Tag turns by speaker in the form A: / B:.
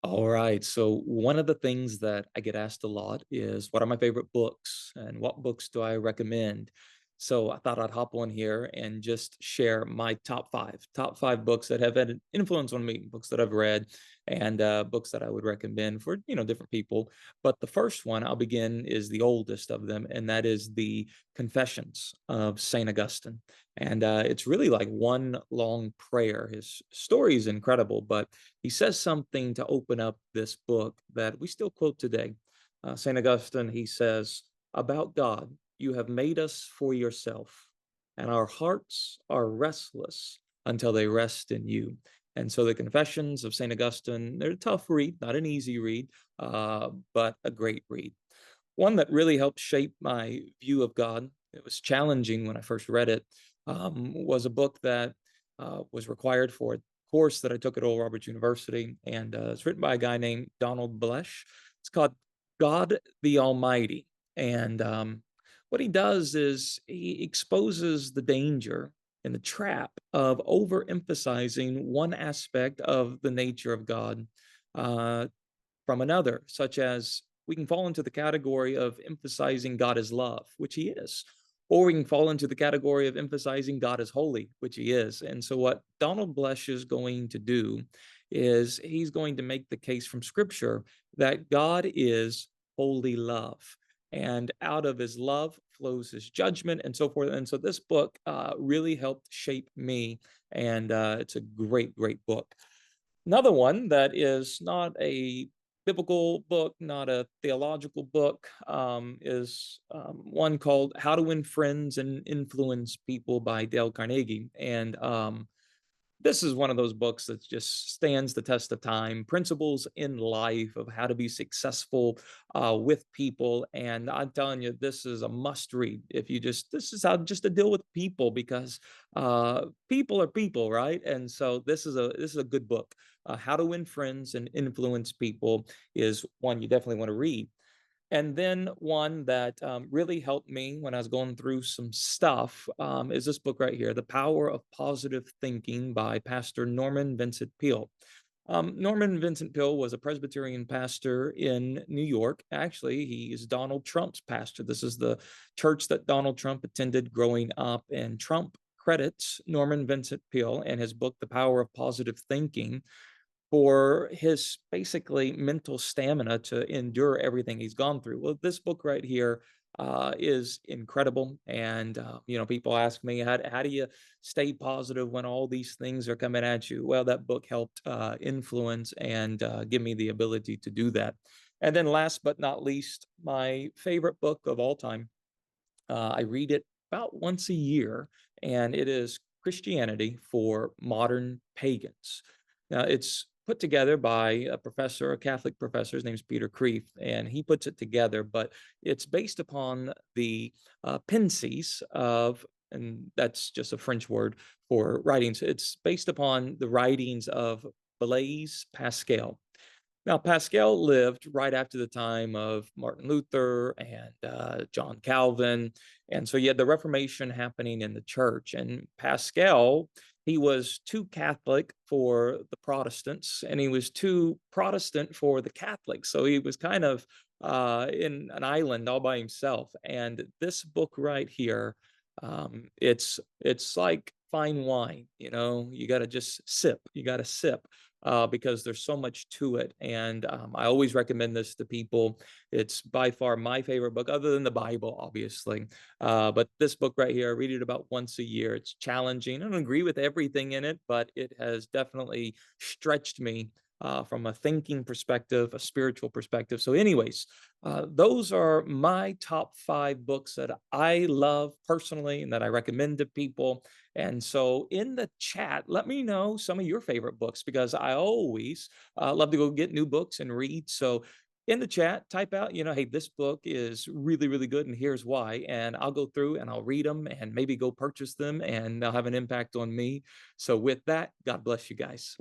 A: All right. So one of the things that I get asked a lot is what are my favorite books and what books do I recommend? So I thought I'd hop on here and just share my top five books that have had an influence on me, books that I've read, and books that I would recommend for different people. But the first one I'll begin is the oldest of them, and that is the Confessions of Saint Augustine. And it's really like one long prayer. His story is incredible, but he says something to open up this book that we still quote today. St. Augustine, he says, about God, you have made us for yourself, and our hearts are restless until they rest in you. And so the Confessions of St. Augustine, they're a tough read, not an easy read, but a great read. One that really helped shape my view of God, it was challenging when I first read it, was a book that was required for a course that I took at Oral Roberts University, and it's written by a guy named Donald Blesh. It's called God the Almighty, and what he does is he exposes the danger and the trap of overemphasizing one aspect of the nature of God uh, from another, such as we can fall into the category of emphasizing God as love, which he is, or we can fall into the category of emphasizing God as holy, which he is. And so, what Donald Blesh is going to do is he's going to make the case from scripture that God is holy love. And out of his love flows his judgment and so forth. And so, this book really helped shape me. And it's a great, great book. Another one that is not a biblical book, not a theological book, is one called How to Win Friends and Influence People by Dale Carnegie. And this is one of those books that just stands the test of time. Principles in life of how to be successful with people, and I'm telling you, this is a must read. If you just this is how just to deal with people because people are people, right? And so this is a good book. How to Win Friends and Influence People is one you definitely want to read. And then one that really helped me when I was going through some stuff is this book right here, The Power of Positive Thinking by Pastor Norman Vincent Peale. Norman Vincent Peale was a Presbyterian pastor in New York. Actually, he is Donald Trump's pastor. This is the church that Donald Trump attended growing up, and Trump credits Norman Vincent Peale and his book, The Power of Positive Thinking, for his basically mental stamina to endure everything he's gone through. Well, this book right here is incredible. And, people ask me, how do you stay positive when all these things are coming at you? Well, that book helped influence and give me the ability to do that. And then, last but not least, my favorite book of all time. I read it about once a year, and it is Christianity for Modern Pagans. Now, it's put together by a professor, a Catholic professor. His name's Peter Kreeft, and he puts it together. But it's based upon the pensies of, and that's just a French word for writings. It's based upon the writings of Blaise Pascal. Now, Pascal lived right after the time of Martin Luther and John Calvin. And so you had the Reformation happening in the church. And Pascal, he was too Catholic for the Protestants, and he was too Protestant for the Catholics. So he was kind of in an island all by himself. And this book right here, it's like fine wine. You got to just sip. You got to sip because there's so much to it. And I always recommend this to people. It's by far my favorite book, other than the Bible, obviously. But this book right here, I read it about once a year. It's challenging. I don't agree with everything in it, but it has definitely stretched me. From a thinking perspective, a spiritual perspective. So, anyways, those are my top five books that I love personally and that I recommend to people. And so in the chat, let me know some of your favorite books because I always love to go get new books and read. So in the chat, type out, hey, this book is really, really good and here's why. And I'll go through and I'll read them and maybe go purchase them and they'll have an impact on me. So with that, God bless you guys.